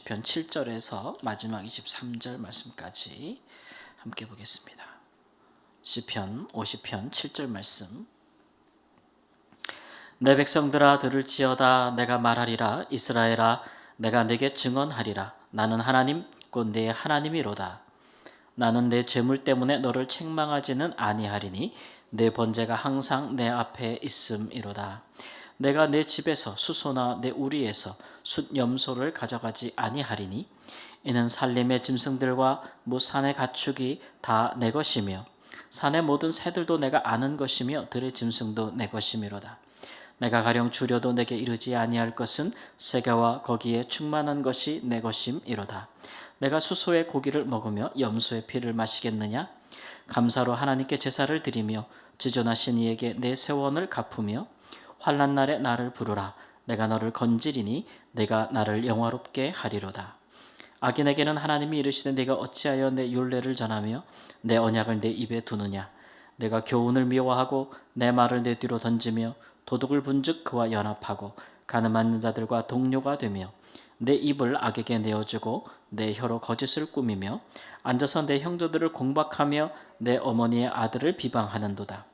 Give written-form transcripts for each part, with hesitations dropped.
시편 7절에서 마지막 23절 말씀까지 함께 보겠습니다. 시편 50편 7절 말씀. 내 백성들아 들을지어다. 내가 말하리라. 이스라엘아 내가 내게 증언하리라. 나는 하나님 곧 내 하나님이로다. 나는 내 재물 때문에 너를 책망하지는 아니하리니 내 번제가 항상 내 앞에 있음이로다. 내가 내 집에서 수소나 내 우리에서 숫 염소를 가져가지 아니하리니 이는 산림의 짐승들과 무산의 가축이 다 내 것이며 산의 모든 새들도 내가 아는 것이며 들의 짐승도 내 것이미로다. 내가 가령 주려도 내게 이르지 아니할 것은 세계와 거기에 충만한 것이 내 것임이로다. 내가 수소의 고기를 먹으며 염소의 피를 마시겠느냐? 감사로 하나님께 제사를 드리며 지존하신 이에게 내 세원을 갚으며 환난 날에 나를 부르라. 내가 너를 건지리니 내가 나를 영화롭게 하리로다. 악인에게는 하나님이 이르시되 내가 어찌하여 내 율례를 전하며 내 언약을 내 입에 두느냐? 내가 교훈을 미워하고 내 말을 내 뒤로 던지며 도둑을 본즉 그와 연합하고 가늠하는 자들과 동료가 되며 내 입을 악에게 내어주고 내 혀로 거짓을 꾸미며 앉아서 내 형제들을 공박하며 내 어머니의 아들을 비방하는도다.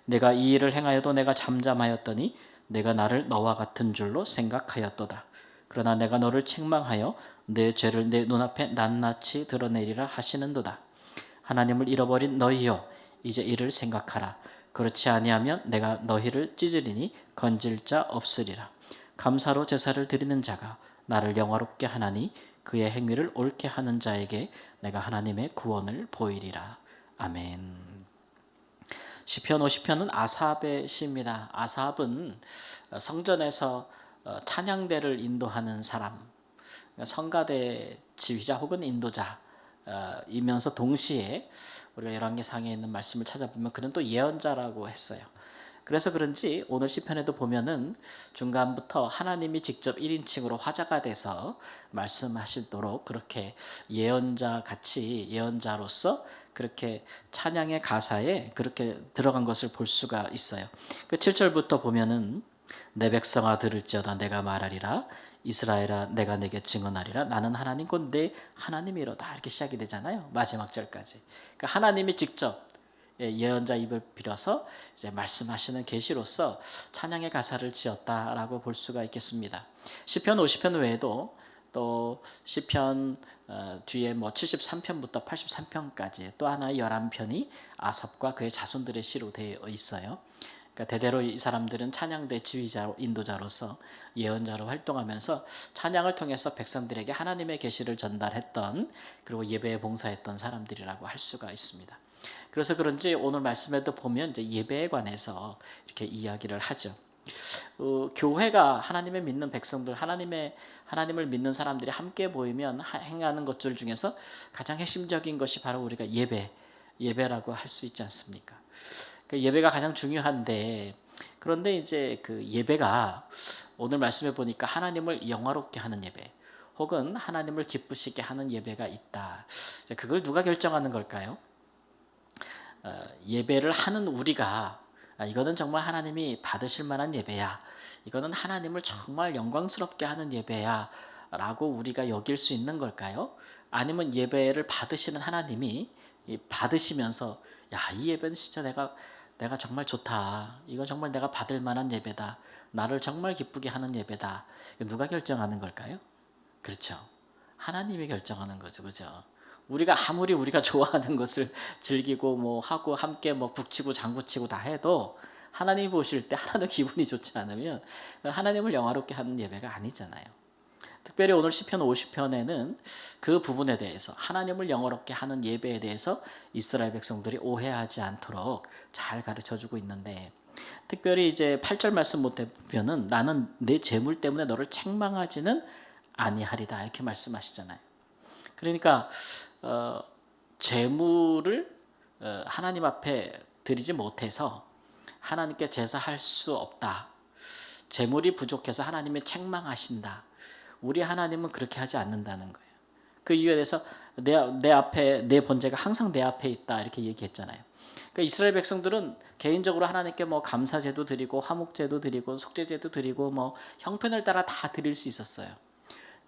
내가 이 일을 행하여도 내가 잠잠하였더니 내가 나를 너와 같은 줄로 생각하였도다. 그러나 내가 너를 책망하여 내 죄를 내 눈앞에 낱낱이 드러내리라 하시는도다. 하나님을 잃어버린 너희여 이제 이를 생각하라. 그렇지 아니하면 내가 너희를 찢으리니 건질 자 없으리라. 감사로 제사를 드리는 자가 나를 영화롭게 하나니 그의 행위를 옳게 하는 자에게 내가 하나님의 구원을 보이리라. 아멘. 시편 50편은 아삽의 시입니다. 아삽은 성전에서 찬양대를 인도하는 사람, 성가대 지휘자 혹은 인도자이면서 동시에 우리가 열왕기상에 있는 말씀을 찾아보면 그는 또 예언자라고 했어요. 그래서 그런지 오늘 시편에도 보면은 중간부터 하나님이 직접 1인칭으로 화자가 돼서 말씀하시도록 그렇게 예언자 같이 예언자로서 그렇게 찬양의 가사에 그렇게 들어간 것을 볼 수가 있어요. 그 7절부터 보면은 내 백성아 들을지어다 내가 말하리라. 이스라엘아 내가 내게 증언하리라. 나는 하나님 곧 내 하나님이로다. 이렇게 시작이 되잖아요. 마지막 절까지. 그러니까 하나님이 직접 예언자 입을 빌어서 이제 말씀하시는 계시로서 찬양의 가사를 지었다라고 볼 수가 있겠습니다. 시편 50편 외에도 또 시편 뒤에 뭐 73편부터 83편까지 또 하나의 11편이 아삽과 그의 자손들의 시로 되어 있어요. 그러니까 대대로 이 사람들은 찬양대 지휘자, 인도자로서 예언자로 활동하면서 찬양을 통해서 백성들에게 하나님의 계시를 전달했던 그리고 예배에 봉사했던 사람들이라고 할 수가 있습니다. 그래서 그런지 오늘 말씀에도 보면 이제 예배에 관해서 이렇게 이야기를 하죠. 교회가 하나님을 믿는 백성들, 하나님을 믿는 사람들이 함께 모이면 행하는 것들 중에서 가장 핵심적인 것이 바로 우리가 예배라고 할 수 있지 않습니까? 그 예배가 가장 중요한데 그런데 이제 그 예배가 오늘 말씀해 보니까 하나님을 영화롭게 하는 예배 혹은 하나님을 기쁘시게 하는 예배가 있다. 그걸 누가 결정하는 걸까요? 예배를 하는 우리가 이거는 정말 하나님이 받으실 만한 예배야. 이거는 하나님을 정말 영광스럽게 하는 예배야 라고 우리가 여길 수 있는 걸까요? 아니면 예배를 받으시는 하나님이 받으시면서 야, 이 예배는 진짜 내가 정말 좋다. 이건 정말 내가 받을 만한 예배다. 나를 정말 기쁘게 하는 예배다. 누가 결정하는 걸까요? 그렇죠. 하나님이 결정하는 거죠. 그죠? 우리가 아무리 우리가 좋아하는 것을 즐기고 뭐 하고 함께 뭐 북치고 장구치고 다 해도 하나님이 보실 때 하나도 기분이 좋지 않으면 하나님을 영화롭게 하는 예배가 아니잖아요. 특별히 오늘 시편 50편에는 그 부분에 대해서 하나님을 영화롭게 하는 예배에 대해서 이스라엘 백성들이 오해하지 않도록 잘 가르쳐주고 있는데 특별히 이제 8절 말씀 보면은 나는 내 재물 때문에 너를 책망하지는 아니하리다 이렇게 말씀하시잖아요. 그러니까 재물을 하나님 앞에 드리지 못해서 하나님께 제사할 수 없다. 재물이 부족해서 하나님이 책망하신다. 우리 하나님은 그렇게 하지 않는다는 거예요. 그 이유에 대해서 내 앞에 내 번제가 항상 내 앞에 있다 이렇게 얘기했잖아요. 그러니까 이스라엘 백성들은 개인적으로 하나님께 뭐 감사제도 드리고 화목제도 드리고 속죄제도 드리고 뭐 형편을 따라 다 드릴 수 있었어요.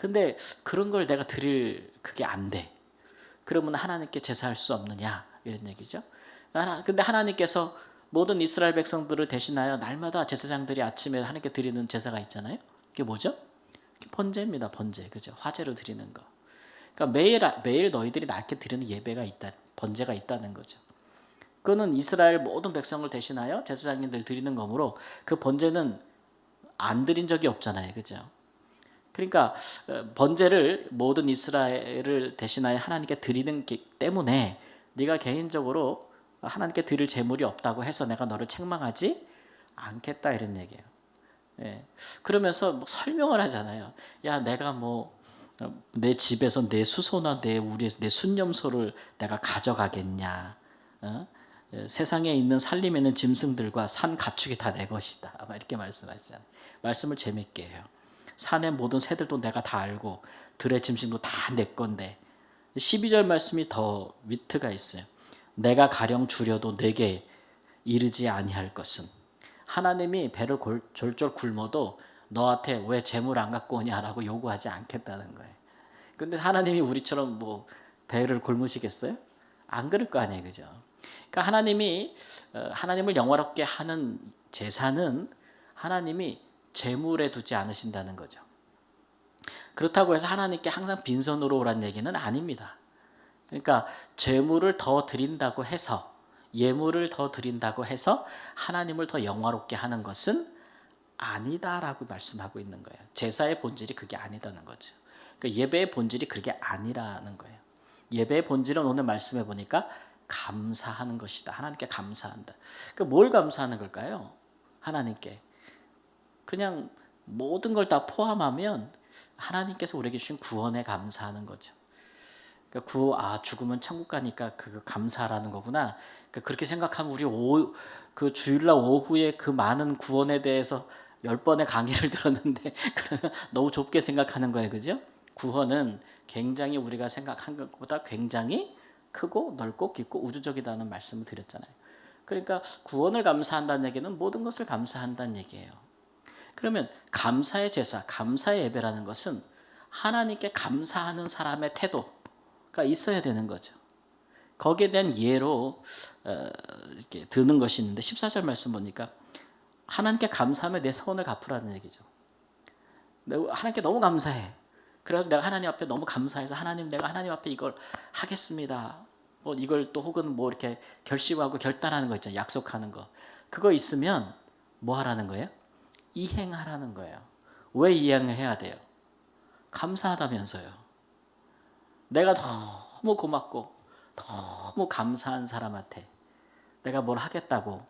근데 그런 걸 내가 드릴 그게 안 돼. 그러면 하나님께 제사할 수 없느냐 이런 얘기죠. 근데 하나님께서 모든 이스라엘 백성들을 대신하여 날마다 제사장들이 아침에 하나님께 드리는 제사가 있잖아요. 그게 뭐죠? 그게 번제입니다. 번제. 그죠? 화제로 드리는 거. 그러니까 매일 너희들이 나께 드리는 예배가 있다. 번제가 있다는 거죠. 그거는 이스라엘 모든 백성을 대신하여 제사장님들 드리는 거므로 그 번제는 안 드린 적이 없잖아요. 그죠? 그러니까 번제를 모든 이스라엘을 대신하여 하나님께 드리는 게 때문에 네가 개인적으로 하나님께 드릴 재물이 없다고 해서 내가 너를 책망하지 않겠다 이런 얘기예요. 예. 그러면서 뭐 설명을 하잖아요. 야, 내가 뭐 내 집에서 내 수소나 내 순념소를 내가 가져가겠냐? 어? 세상에 있는 살림에 있는 짐승들과 산 가축이 다 내 것이다. 아마 이렇게 말씀하시잖아요. 말씀을 재밌게 해요. 산의 모든 새들도 내가 다 알고 들의 짐승도 다 내 건데 12절 말씀이 더 위트가 있어요. 내가 가령 주려도 내게 이르지 아니할 것은 하나님이 배를 졸졸 굶어도 너한테 왜 재물 안 갖고 오냐라고 요구하지 않겠다는 거예요. 근데 하나님이 우리처럼 뭐 배를 굶으시겠어요? 안 그럴 거 아니에요. 그죠? 그러니까 하나님이 하나님을 영화롭게 하는 제사는 하나님이 재물에 두지 않으신다는 거죠. 그렇다고 해서 하나님께 항상 빈손으로 오란 얘기는 아닙니다. 그러니까 재물을 더 드린다고 해서 예물을 더 드린다고 해서 하나님을 더 영화롭게 하는 것은 아니다라고 말씀하고 있는 거예요. 제사의 본질이 그게 아니다는 거죠. 그러니까 예배의 본질이 그게 아니라는 거예요. 예배의 본질은 오늘 말씀해 보니까 감사하는 것이다. 하나님께 감사한다. 그러니까 뭘 감사하는 걸까요? 하나님께. 그냥 모든 걸 다 포함하면 하나님께서 우리에게 주신 구원에 감사하는 거죠. 그러니까 죽으면 천국 가니까 그 감사라는 거구나. 그러니까 그렇게 생각하면 우리 그 주일날 오후에 그 많은 구원에 대해서 10번의 강의를 들었는데 그러면 너무 좁게 생각하는 거예요. 그죠? 구원은 굉장히 우리가 생각한 것보다 굉장히 크고 넓고 깊고 우주적이라는 말씀을 드렸잖아요. 그러니까 구원을 감사한다는 얘기는 모든 것을 감사한다는 얘기예요. 그러면 감사의 제사, 감사의 예배라는 것은 하나님께 감사하는 사람의 태도가 있어야 되는 거죠. 거기에 대한 예로 이렇게 드는 것이 있는데 14절 말씀 보니까 하나님께 감사하며 내 서원을 갚으라는 얘기죠. 하나님께 너무 감사해. 그래서 내가 하나님 앞에 너무 감사해서 하나님 내가 하나님 앞에 이걸 하겠습니다. 뭐 이걸 또 혹은 뭐 이렇게 결심하고 결단하는 거 있잖아요. 약속하는 거. 그거 있으면 뭐 하라는 거예요? 이행하라는 거예요. 왜 이행을 해야 돼요? 감사하다면서요. 내가 너무 고맙고 너무 감사한 사람한테 내가 뭘 하겠다고.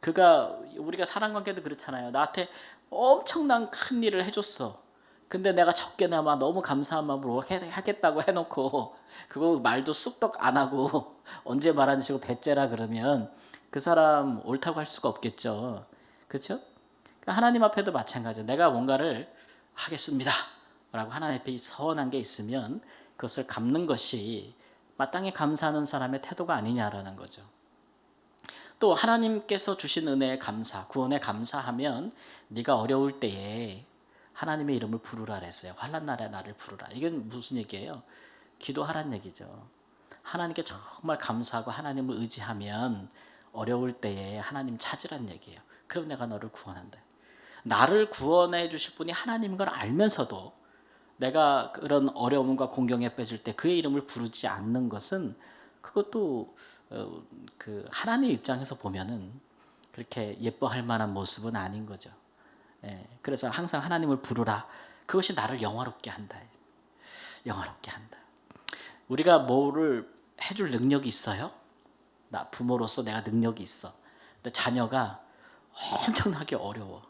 우리가 사랑관계도 그렇잖아요. 나한테 엄청난 큰 일을 해줬어. 근데 내가 적게나마 너무 감사한 마음으로 하겠다고 해놓고 그거 말도 쑥덕 안 하고 언제 말하는 식으로 배째라 그러면 그 사람 옳다고 할 수가 없겠죠. 그렇죠? 하나님 앞에도 마찬가지예요. 내가 뭔가를 하겠습니다 라고 하나님 앞에 서원한 게 있으면 그것을 갚는 것이 마땅히 감사하는 사람의 태도가 아니냐라는 거죠. 또 하나님께서 주신 은혜에 감사, 구원에 감사하면 네가 어려울 때에 하나님의 이름을 부르라 그랬어요. 환난 날에 나를 부르라. 이건 무슨 얘기예요? 기도하란 얘기죠. 하나님께 정말 감사하고 하나님을 의지하면 어려울 때에 하나님 찾으란 얘기예요. 그럼 내가 너를 구원한다. 나를 구원해 주실 분이 하나님인 걸 알면서도 내가 그런 어려움과 공경에 빠질 때 그의 이름을 부르지 않는 것은 그것도 그 하나님 입장에서 보면은 그렇게 예뻐할 만한 모습은 아닌 거죠. 그래서 항상 하나님을 부르라. 그것이 나를 영화롭게 한다. 영화롭게 한다. 우리가 뭐를 해줄 능력이 있어요? 나 부모로서 내가 능력이 있어. 근데 자녀가 엄청나게 어려워.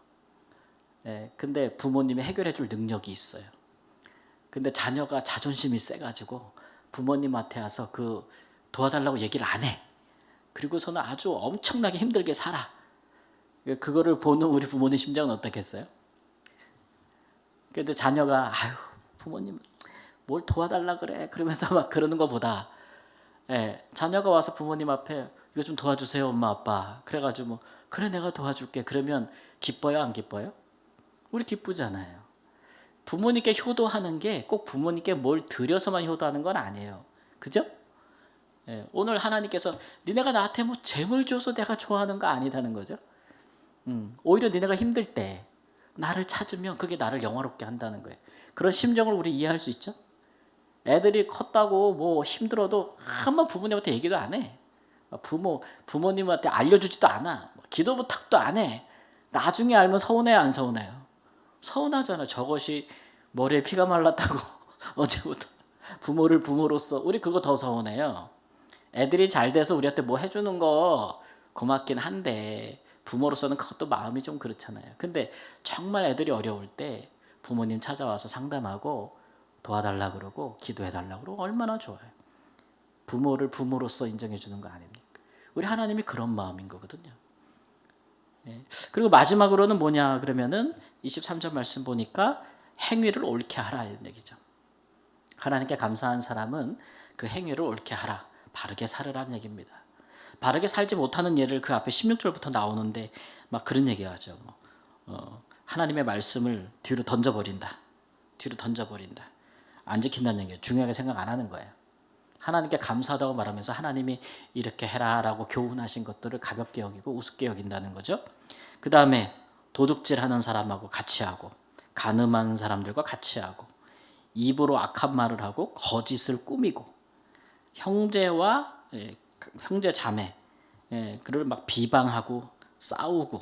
근데 부모님이 해결해줄 능력이 있어요. 근데 자녀가 자존심이 세가지고 부모님한테 와서 도와달라고 얘기를 안 해. 그리고서는 아주 엄청나게 힘들게 살아. 그거를 보는 우리 부모님 심정은 어떻겠어요? 그래도 자녀가 아유 부모님 뭘 도와달라 그래 그러면서 막 그러는 것보다 자녀가 와서 부모님 앞에 이거 좀 도와주세요 엄마 아빠 그래가지고 뭐 그래 내가 도와줄게 그러면 기뻐요 안 기뻐요? 우리 기쁘잖아요. 부모님께 효도하는 게 꼭 부모님께 뭘 드려서만 효도하는 건 아니에요. 그죠? 예, 오늘 하나님께서 니네가 나한테 뭐 재물 줘서 내가 좋아하는 거 아니다는 거죠. 오히려 니네가 힘들 때 나를 찾으면 그게 나를 영화롭게 한다는 거예요. 그런 심정을 우리 이해할 수 있죠? 애들이 컸다고 뭐 힘들어도 한번 부모님한테 얘기도 안 해. 부모님한테 알려주지도 않아. 기도 부탁도 안 해. 나중에 알면 서운해요, 안 서운해요? 서운하잖아. 저것이 머리에 피가 말랐다고 언제부터 부모를 부모로서 우리 그거 더 서운해요. 애들이 잘 돼서 우리한테 뭐 해주는 거 고맙긴 한데 부모로서는 그것도 마음이 좀 그렇잖아요. 근데 정말 애들이 어려울 때 부모님 찾아와서 상담하고 도와달라 그러고 기도해달라 그러고 얼마나 좋아요. 부모를 부모로서 인정해 주는 거 아닙니까? 우리 하나님이 그런 마음인 거거든요. 예. 그리고 마지막으로는 뭐냐 그러면은 23절 말씀 보니까 행위를 옳게 하라 이런 얘기죠. 하나님께 감사한 사람은 그 행위를 옳게 하라. 바르게 살으라는 얘기입니다. 바르게 살지 못하는 예를 그 앞에 16절부터 나오는데 막 그런 얘기하죠. 하나님의 말씀을 뒤로 던져버린다. 뒤로 던져버린다. 안 지킨다는 얘기예요. 중요하게 생각 안 하는 거예요. 하나님께 감사하다고 말하면서 하나님이 이렇게 해라라고 교훈하신 것들을 가볍게 여기고 우습게 여긴다는 거죠. 그 다음에 도둑질하는 사람하고 같이 하고 간음하는 사람들과 같이 하고 입으로 악한 말을 하고 거짓을 꾸미고 형제와 형제 자매 그를 막 비방하고 싸우고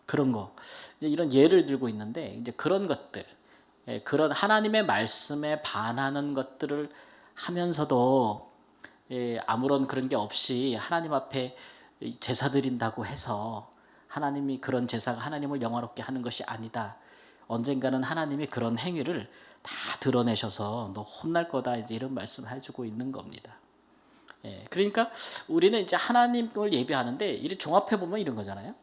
그런 거 이제 이런 예를 들고 있는데 이제 그런 것들 그런 하나님의 말씀에 반하는 것들을 하면서도 아무런 그런 게 없이 하나님 앞에 제사 드린다고 해서 하나님이 그런 제사가 하나님을 영화롭게 하는 것이 아니다. 언젠가는 하나님이 그런 행위를 다 드러내셔서 너 혼날 거다 이제 이런 말씀을 해주고 있는 겁니다. 그러니까 우리는 이제 하나님을 예배하는데 이를 종합해 보면 이런 거잖아요.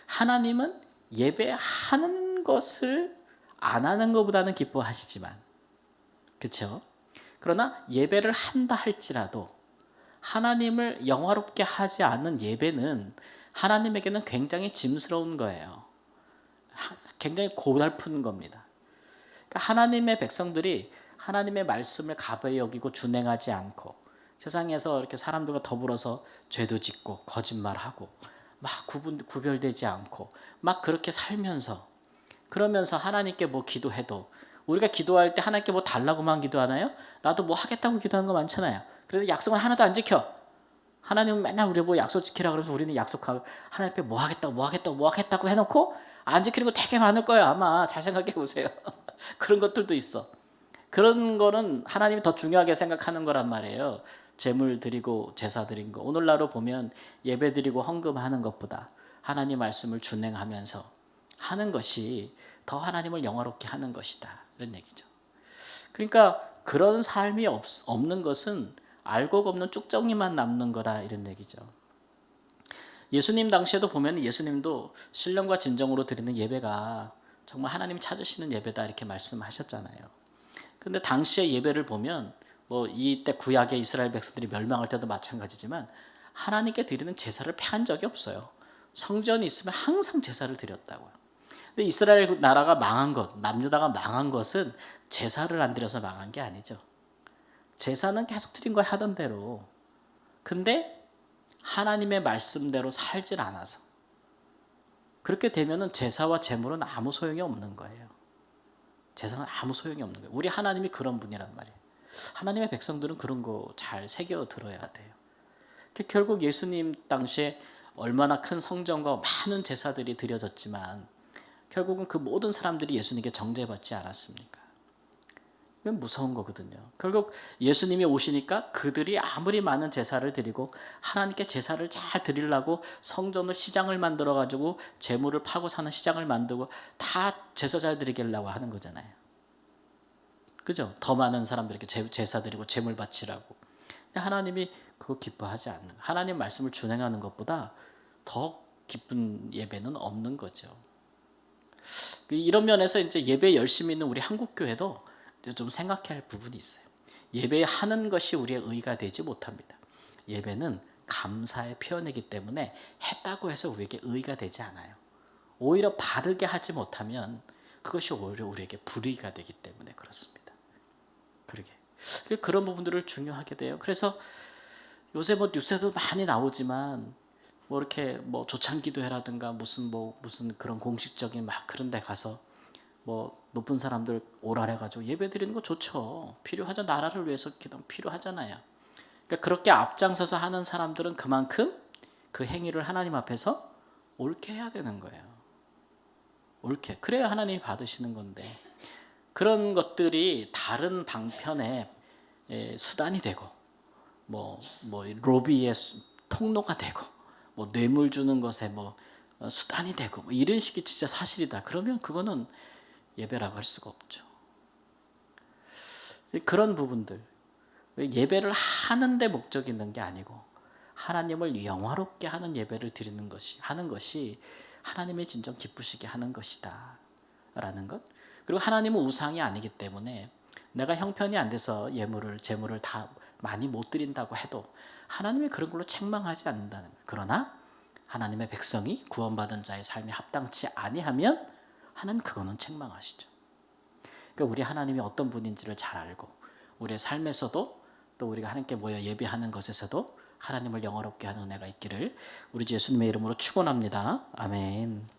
하나님은 예배하는 것을 안 하는 것보다는 기뻐하시지만, 그렇죠? 그러나 예배를 한다 할지라도 하나님을 영화롭게 하지 않는 예배는 하나님에게는 굉장히 짐스러운 거예요. 굉장히 고달픈 겁니다. 그러니까 하나님의 백성들이 하나님의 말씀을 가벼이 여기고 준행하지 않고 세상에서 이렇게 사람들과 더불어서 죄도 짓고 거짓말하고 막 구별되지 않고 막 그렇게 살면서 그러면서 하나님께 뭐 기도해도 우리가 기도할 때 하나님께 뭐 달라고만 기도하나요? 나도 뭐 하겠다고 기도하는 거 많잖아요. 그래도 약속은 하나도 안 지켜. 하나님은 맨날 우리 뭐 약속 지키라 그러면서 우리는 약속하고 하나님께 뭐 하겠다고 해놓고 안 지키는 거 되게 많을 거예요. 아마 잘 생각해 보세요. 그런 것들도 있어. 그런 거는 하나님이 더 중요하게 생각하는 거란 말이에요. 제물 드리고 제사 드린 거. 오늘날로 보면 예배 드리고 헌금하는 것보다 하나님 말씀을 준행하면서 하는 것이 더 하나님을 영화롭게 하는 것이다. 이런 얘기죠. 그러니까 그런 삶이 없는 것은 알곡 없는 쭉정이만 남는 거라 이런 얘기죠. 예수님 당시에도 보면 예수님도 신령과 진정으로 드리는 예배가 정말 하나님 찾으시는 예배다 이렇게 말씀하셨잖아요. 근데 당시의 예배를 보면 뭐 이때 구약의 이스라엘 백성들이 멸망할 때도 마찬가지지만 하나님께 드리는 제사를 폐한 적이 없어요. 성전이 있으면 항상 제사를 드렸다고요. 근데 이스라엘 나라가 망한 것, 남유다가 망한 것은 제사를 안 드려서 망한 게 아니죠. 제사는 계속 드린 거 하던 대로. 근데 하나님의 말씀대로 살질 않아서. 그렇게 되면은 제사와 제물은 아무 소용이 없는 거예요. 제사는 아무 소용이 없는 거예요. 우리 하나님이 그런 분이란 말이에요. 하나님의 백성들은 그런 거 잘 새겨 들어야 돼요. 결국 예수님 당시에 얼마나 큰 성전과 많은 제사들이 드려졌지만 결국은 그 모든 사람들이 예수님께 정죄받지 않았습니까? 이건 무서운 거거든요. 결국 예수님이 오시니까 그들이 아무리 많은 제사를 드리고 하나님께 제사를 잘 드리려고 성전을 시장을 만들어 가지고 재물을 파고 사는 시장을 만들고 다 제사 잘 드리려고 하는 거잖아요. 그죠? 더 많은 사람들에게 제사 드리고 재물 바치라고. 하나님이 그거 기뻐하지 않는, 하나님 말씀을 준행하는 것보다 더 기쁜 예배는 없는 거죠. 이런 면에서 이제 예배 열심히 있는 우리 한국 교회도 좀 생각해야 할 부분이 있어요. 예배하는 것이 우리의 의가 되지 못합니다. 예배는 감사의 표현이기 때문에 했다고 해서 우리에게 의가 되지 않아요. 오히려 바르게 하지 못하면 그것이 오히려 우리에게 불의가 되기 때문에 그렇습니다. 그러게 그런 부분들을 중요하게 돼요. 그래서 요새 뭐 뉴스에도 많이 나오지만 뭐 이렇게 뭐 조창기도회라든가 무슨 그런 공식적인 막 그런 데 가서 뭐 높은 사람들 오라 해가지고 예배 드리는 거 좋죠. 필요하죠. 나라를 위해서 기도 필요하잖아요. 그러니까 그렇게 앞장서서 하는 사람들은 그만큼 그 행위를 하나님 앞에서 옳게 해야 되는 거예요. 옳게. 그래야 하나님이 받으시는 건데 그런 것들이 다른 방편의 수단이 되고 뭐 로비의 통로가 되고 뭐 뇌물 주는 것에 뭐 수단이 되고 뭐 이런 식이 진짜 사실이다. 그러면 그거는 예배라고 할 수가 없죠. 그런 부분들 예배를 하는 데 목적이 있는 게 아니고 하나님을 영화롭게 하는 예배를 드리는 것이 하나님의 진정 기쁘시게 하는 것이다 라는 것. 그리고 하나님은 우상이 아니기 때문에 내가 형편이 안 돼서 재물을 다 많이 못 드린다고 해도 하나님이 그런 걸로 책망하지 않는다는 거예요. 그러나 하나님의 백성이 구원받은 자의 삶이 합당치 아니하면 하나님 그거는 책망하시죠. 그러니까 우리 하나님이 어떤 분인지를 잘 알고 우리의 삶에서도 또 우리가 하나님께 모여 예배하는 것에서도 하나님을 영화롭게 하는 은혜가 있기를 우리 주 예수님의 이름으로 축원합니다. 아멘.